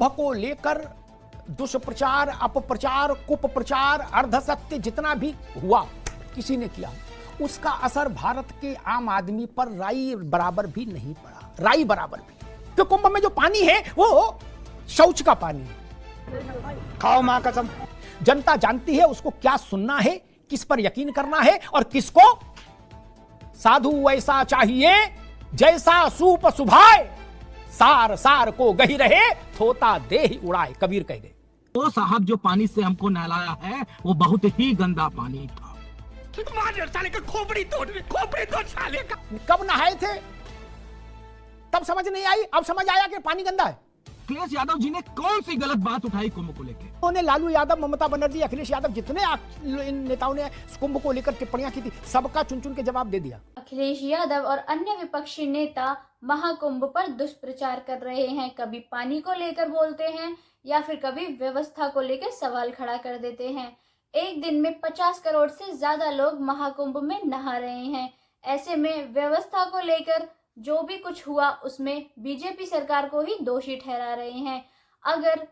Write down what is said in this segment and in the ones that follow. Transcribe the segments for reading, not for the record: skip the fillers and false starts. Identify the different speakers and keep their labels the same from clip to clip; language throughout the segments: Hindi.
Speaker 1: कुंभ को लेकर दुष्प्रचार, अपप्रचार, कुप्रचार, अर्धसत्य जितना भी हुआ किसी ने किया, उसका असर भारत के आम आदमी पर राई बराबर भी नहीं पड़ा, राई बराबर भी। तो कुंभ में जो पानी है वो शौच का पानी है।
Speaker 2: खाओ मां कसम।
Speaker 1: जनता जानती है उसको क्या सुनना है, किस पर यकीन करना है और किसको। साधु वैसा चाहिए जैसा सूप सुभाए, सार सार को गही रहे, थोता दे ही उड़ाए, कबीर कह गए।
Speaker 3: वो साहब जो पानी से हमको नहलाया है वो बहुत ही गंदा पानी था।
Speaker 2: साले का खोपड़ी तोड़ साले का।
Speaker 1: कब नहाए थे तब समझ नहीं आई, अब समझ आया कि पानी गंदा है।
Speaker 3: अखिलेश यादव जी ने कौन सी गलत बात उठाई कुंभ को लेकर?
Speaker 1: उन्होंने लालू यादव, ममता बनर्जी, अखिलेश यादव, जितने इन नेताओं ने कुंभ को लेकर टिप्पणियां की थी, सबका चुन चुन के जवाब दे दिया।
Speaker 4: अखिलेश यादव और अन्य विपक्षी नेता महाकुंभ पर दुष्प्रचार कर रहे हैं। कभी पानी को लेकर बोलते हैं या फिर कभी व्यवस्था को लेकर सवाल खड़ा कर देते हैं। एक दिन में 50 करोड़ से ज्यादा लोग महाकुंभ में नहा रहे हैं। ऐसे में व्यवस्था को लेकर जो भी कुछ हुआ उसमें बीजेपी सरकार को ही दोषी ठहरा रहे हैं। अगर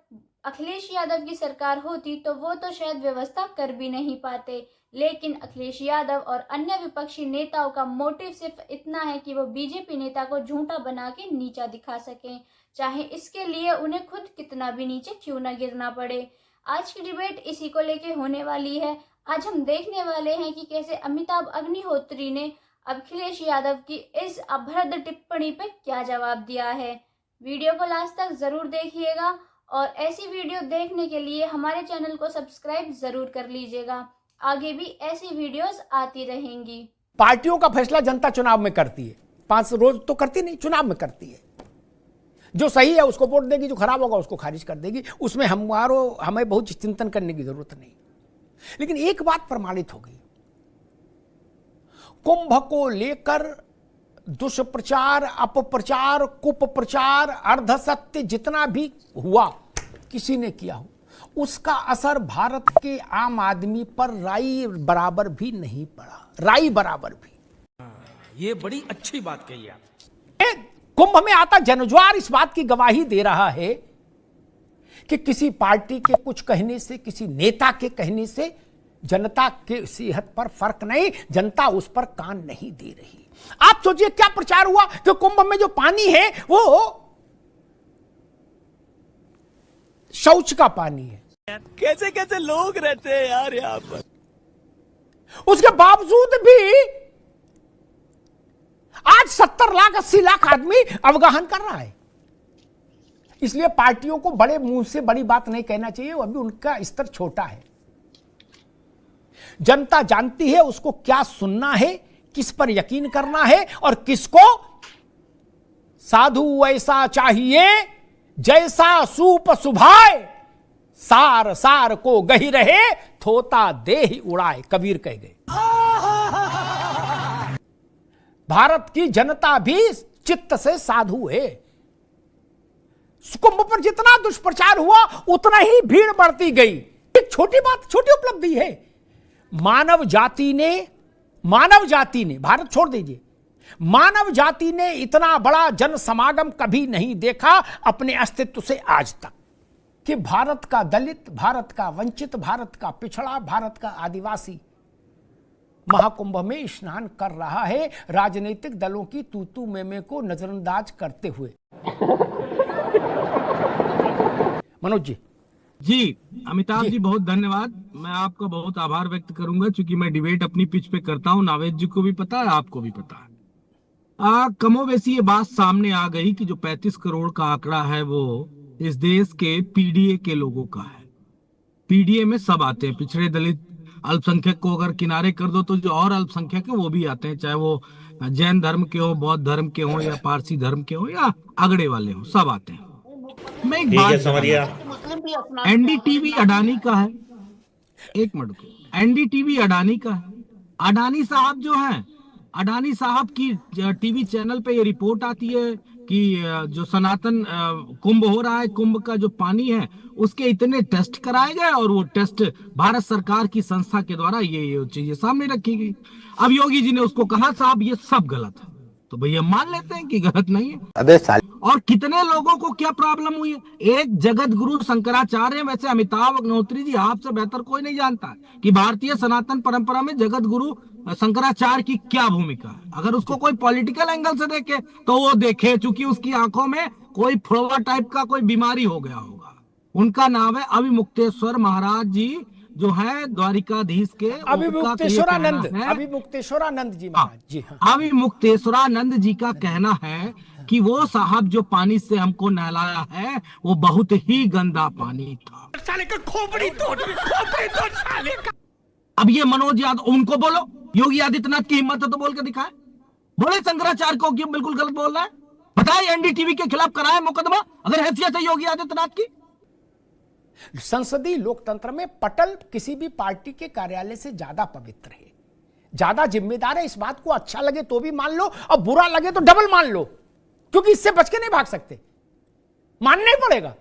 Speaker 4: अखिलेश यादव की सरकार होती तो वो तो शायद व्यवस्था कर भी नहीं पाते, लेकिन अखिलेश यादव और अन्य विपक्षी नेताओं का मोटिव सिर्फ इतना है कि वो बीजेपी नेता को झूठा बना के नीचा दिखा सकें, चाहे इसके लिए उन्हें खुद कितना भी नीचे क्यों न गिरना पड़े। आज की डिबेट इसी को लेके होने वाली है। आज हम देखने वाले हैं कि कैसे अमिताभ अग्निहोत्री ने अखिलेश यादव की इस अभद्र टिप्पणी पे क्या जवाब दिया है। वीडियो को लास्ट तक जरूर देखिएगा और ऐसी वीडियो देखने के लिए हमारे चैनल को सब्सक्राइब जरूर कर लीजिएगा। आगे भी ऐसी वीडियोस आती रहेंगी।
Speaker 1: पार्टियों का फैसला जनता चुनाव में करती है, 5 रोज तो करती नहीं, चुनाव में करती है। जो सही है उसको वोट देगी, जो खराब होगा उसको खारिज कर देगी। उसमें हमें बहुत चिंतन करने की जरूरत नहीं। लेकिन एक बात प्रमाणित हो गई, कुंभ को लेकर दुष्प्रचार, अपप्रचार, कुप्रचार, अर्धसत्य जितना भी हुआ किसी ने किया हो, उसका असर भारत के आम आदमी पर राई बराबर भी नहीं पड़ा, राई बराबर भी।
Speaker 2: ये बड़ी अच्छी बात कही आप।
Speaker 1: कुंभ में आता जनज्वार इस बात की गवाही दे रहा है कि किसी पार्टी के कुछ कहने से, किसी नेता के कहने से जनता के सेहत पर फर्क नहीं, जनता उस पर कान नहीं दे रही। आप सोचिए क्या प्रचार हुआ कि कुंभ में जो पानी है वो शौच का पानी है।
Speaker 2: कैसे कैसे लोग रहते हैं यार यहाँ पर।
Speaker 1: उसके बावजूद भी आज 70 लाख 80 लाख आदमी अवगाहन कर रहा है। इसलिए पार्टियों को बड़े मुंह से बड़ी बात नहीं कहना चाहिए, अभी उनका स्तर छोटा है। जनता जानती है उसको क्या सुनना है, किस पर यकीन करना है और किसको। साधु वैसा चाहिए जैसा सूप सुभाए, सार सार को गही रहे, थोता दे ही उड़ाए, कबीर कह गए। भारत की जनता भी चित्त से साधु है। कुंभ पर जितना दुष्प्रचार हुआ उतना ही भीड़ बढ़ती गई। एक छोटी बात, छोटी उपलब्धि है। मानव जाति ने भारत छोड़ दीजिए, मानव जाति ने इतना बड़ा जन समागम कभी नहीं देखा अपने अस्तित्व से आज तक, कि भारत का दलित, भारत का वंचित, भारत का पिछड़ा, भारत का आदिवासी महाकुंभ में स्नान कर रहा है, राजनीतिक दलों की तू में को नजरअंदाज करते हुए। मनोज जी।
Speaker 3: जी अमिताभ जी बहुत धन्यवाद। मैं आपका बहुत आभार व्यक्त करूंगा, क्योंकि मैं डिबेट अपनी पिच पे करता हूं। नावेद जी को भी पता है, आपको भी पता है। कमोबेशी ये बात सामने आ गई कि जो 35 करोड़ का आंकड़ा है वो इस देश के पीडीए के लोगों का है। पीडीए में सब आते हैं, पिछड़े दलित अल्पसंख्यक को अगर किनारे कर दो तो जो और अल्पसंख्यक है वो भी आते हैं, चाहे वो जैन धर्म के हो, बौद्ध धर्म के हो, या पारसी धर्म के हो, या अगड़े वाले हो, सब आते हैं। मैं एक बात समझिए, एनडीटीवी अडानी का है। एक मिनट, एनडीटीवी अडानी का है। अडानी साहब जो हैं, अडानी साहब की टीवी चैनल पे ये रिपोर्ट आती है कि जो सनातन कुंभ हो रहा है, कुंभ का जो पानी है उसके इतने टेस्ट कराए गए और वो टेस्ट भारत सरकार की संस्था के द्वारा ये चीजें सामने रखी गई। अब योगी जी ने उसको कहा साहब ये सब गलत है, तो भैया मान लेते हैं कि गलत नहीं है।
Speaker 5: अबे साल
Speaker 3: और कितने लोगों को क्या प्रॉब्लम हुई है। एक जगत गुरु शंकराचार्य, वैसे अमिताभ अग्निहोत्री जी आपसे बेहतर कोई नहीं जानता कि भारतीय सनातन परंपरा में जगत गुरु शंकराचार्य की क्या भूमिका है। अगर उसको कोई पॉलिटिकल एंगल से देखे तो वो देखे, चूंकि उसकी आंखों में कोई फ्लोवा टाइप का कोई बीमारी हो गया होगा। उनका नाम है अभिमुक्तेश्वर महाराज जी, जो है द्वारिकाधीश के।
Speaker 1: अभिमुक्तेश्वरानंद जी महाराज जी। हाँ।
Speaker 3: अभिमुक्तेश्वरानंद जी का कहना है कि वो साहब जो पानी से हमको नहलाया है वो बहुत ही गंदा पानी था।
Speaker 2: साले का खोपड़ी तोड़ साले का।
Speaker 3: अब ये मनोज यादव, उनको बोलो योगी आदित्यनाथ की हिम्मत है तो बोल के दिखाए, बोले शंकराचार्य को क्यों बिल्कुल गलत बोल रहा है, बताए एनडीटीवी के खिलाफ कराए मुकदमा अगर हैसियत है योगी आदित्यनाथ की।
Speaker 1: संसदीय लोकतंत्र में पटल किसी भी पार्टी के कार्यालय से ज्यादा पवित्र है, ज्यादा जिम्मेदार है। इस बात को अच्छा लगे तो भी मान लो और बुरा लगे तो डबल मान लो, क्योंकि इससे बच के नहीं भाग सकते, मानना ही पड़ेगा।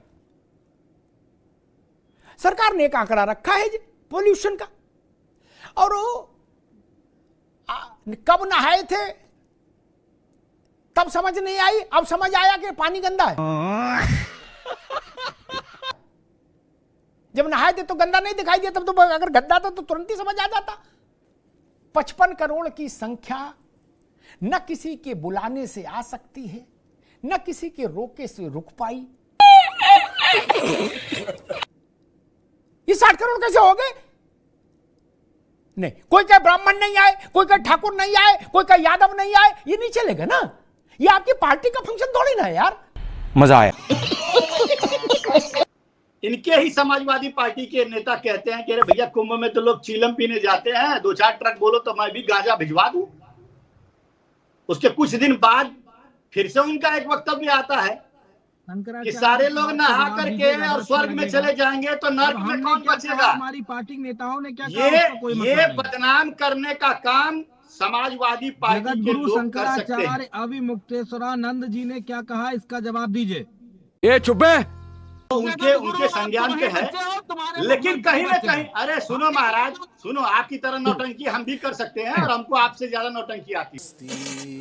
Speaker 1: सरकार ने एक आंकड़ा रखा है पोल्यूशन का, और वो कब नहाए थे तब समझ नहीं आई, अब समझ आया कि पानी गंदा है। जब नहाए थे तो गंदा नहीं दिखाई दिया, तब तो अगर गंदा था तो तुरंत ही समझ आ जाता। 55 करोड़ की संख्या न किसी के बुलाने से आ सकती है, न किसी के रोके से रुक पाई। ये 60 करोड़ कैसे हो गए? नहीं, कोई का ब्राह्मण नहीं आए, कोई का ठाकुर नहीं आए, कोई का यादव नहीं आए, ये नहीं चलेगा ना। ये आपकी पार्टी का फंक्शन थोड़ी ना है यार।
Speaker 5: मजा आया।
Speaker 6: इनके ही समाजवादी पार्टी के नेता कहते हैं कि अरे भैया कुंभ में तो लोग चीलम पीने जाते हैं, 2-4 ट्रक बोलो तो मैं भी गांजा भिजवा दूं। उसके कुछ दिन बाद फिर से उनका एक वक्तव्य आता है कि सारे लोग नहा करके और स्वर्ग में चले जाएंगे तो नर्क में कौन बचेगा।
Speaker 3: हमारी पार्टी नेताओं ने क्या कहा,
Speaker 6: ये बदनाम करने का काम समाजवादी पार्टी के लोग कर सकते हैं।
Speaker 3: शंकराचार्य अभिमुक्तेश्वरानंद जी ने क्या कहा, इसका जवाब दीजिए।
Speaker 5: ये चुप है।
Speaker 6: उनके संज्ञान पे है, लेकिन कहीं ना कहीं, अरे सुनो महाराज सुनो, आपकी तरह नौटंकी हम भी कर सकते हैं और हमको आपसे ज्यादा नौटंकी आती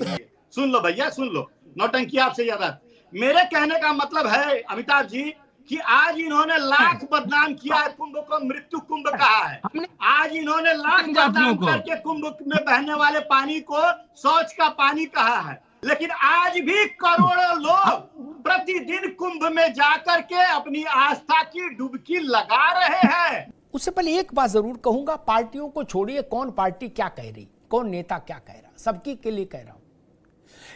Speaker 6: है। सुन लो भैया सुन लो, नौटंकी आपसे ज्यादा। मेरे कहने का मतलब है अमिताभ जी कि आज इन्होंने लाख बदनाम किया है, कुंभ को मृत्यु कुंभ कहा है। आज इन्होंने लाख बदनाम करके कुंभ में बहने वाले पानी को शौच का पानी कहा है, लेकिन आज भी करोड़ों लोग प्रतिदिन कुंभ में जाकर के अपनी आस्था की डुबकी लगा रहे हैं।
Speaker 1: उससे पहले एक बात जरूर कहूंगा, पार्टियों को छोड़िए, कौन पार्टी क्या कह रही, कौन नेता क्या कह रहा, सबकी के लिए कह रहा हूं।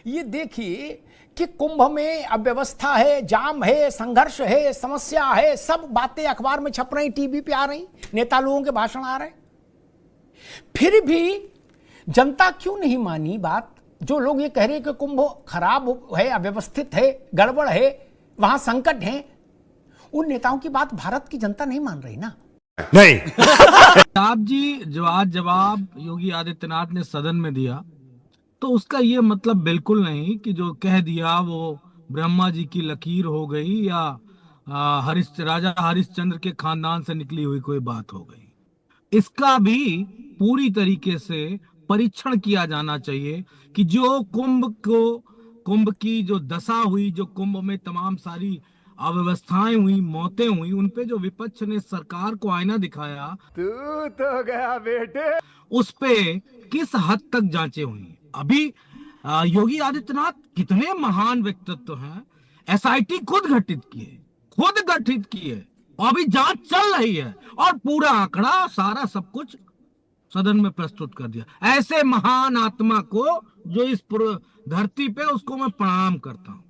Speaker 1: ये देखिए कि कुंभ में अव्यवस्था है, जाम है, संघर्ष है, समस्या है, सब बातें अखबार में छप रही, टीवी पे आ रही, नेता लोगों के भाषण आ रहे, फिर भी जनता क्यों नहीं मानी बात। जो लोग ये कह रहे हैं कि कुंभ खराब है, अव्यवस्थित है, गड़बड़ है, वहां संकट है, उन नेताओं की बात भारत की जनता नहीं मान रही ना।
Speaker 5: नहीं।
Speaker 3: साहब जी जवाब योगी आदित्यनाथ ने सदन में दिया, तो उसका ये मतलब बिल्कुल नहीं कि जो कह दिया वो ब्रह्मा जी की लकीर हो गई या राजा हरिश्चंद्र के खानदान से निकली हुई कोई बात हो गई। इसका भी पूरी तरीके से परीक्षण किया जाना चाहिए कि जो कुंभ की जो दशा हुई, जो कुंभ में तमाम सारी अव्यवस्थाएं हुई, मौतें हुई, उनपे जो विपक्ष ने सरकार को आईना दिखाया,
Speaker 5: तू तो गया बेटे,
Speaker 3: उस पे किस हद तक जांचें हुई। अभी योगी आदित्यनाथ कितने महान व्यक्तित्व हैं, एसआईटी खुद गठित की है और अभी जांच चल रही है और पूरा आंकड़ा सारा सब कुछ सदन में प्रस्तुत कर दिया। ऐसे महान आत्मा को जो इस धरती पे, उसको मैं प्रणाम करता हूं।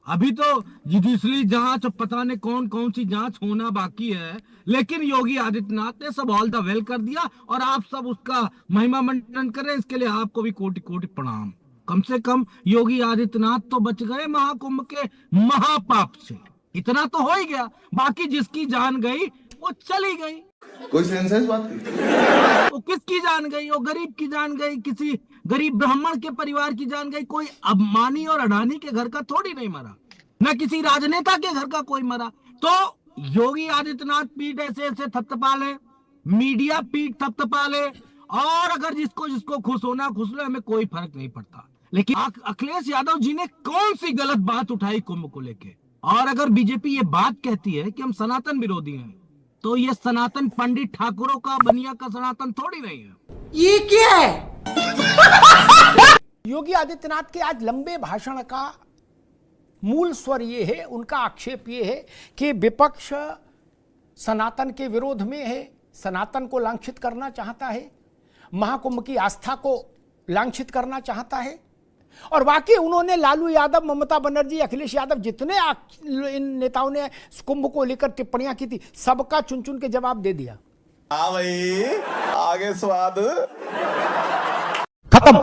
Speaker 3: अभी तो जुडिशरी जांच और पता नहीं कौन कौन सी जांच होना बाकी है, लेकिन योगी आदित्यनाथ ने सब ऑल द वेल कर दिया और आप सब उसका महिमा मंडन करें, इसके लिए आपको भी कोटि कोटि प्रणाम। कम से कम योगी आदित्यनाथ तो बच गए महाकुंभ के महापाप से, इतना तो हो ही गया। बाकी जिसकी जान गई वो चली गई।
Speaker 7: कोई सेंस बात
Speaker 3: वो किसकी जान गई? वो गरीब की जान गई, किसी गरीब ब्राह्मण के परिवार की जान गई। कोई अंबानी और अडानी के घर का थोड़ी नहीं मरा, न किसी राजनेता के घर का कोई मरा। तो योगी आदित्यनाथ पीठ ऐसे ऐसे थपथपा ले, मीडिया पीठ थपथपा ले, और अगर जिसको खुश होना खुश लो, हमें कोई फर्क नहीं पड़ता। लेकिन अखिलेश यादव जी ने कौन सी गलत बात उठाई कुंभ को लेके? और अगर बीजेपी ये बात कहती है कि हम सनातन विरोधी हैं, तो ये सनातन पंडित ठाकुरों का, बनिया का सनातन थोड़ी नहीं है।
Speaker 1: ये क्या है? योगी आदित्यनाथ के आज लंबे भाषण का मूल स्वर ये है, उनका आक्षेप ये है कि विपक्ष सनातन के विरोध में है, सनातन को लांछित करना चाहता है, महाकुंभ की आस्था को लांछित करना चाहता है। और वाकई उन्होंने लालू यादव, ममता बनर्जी, अखिलेश यादव, जितने इन नेताओं ने कुंभ को लेकर टिप्पणियां की थी, सबका चुन चुन के जवाब दे दिया।
Speaker 7: हाँ भाई, आगे स्वाद
Speaker 1: खत्म।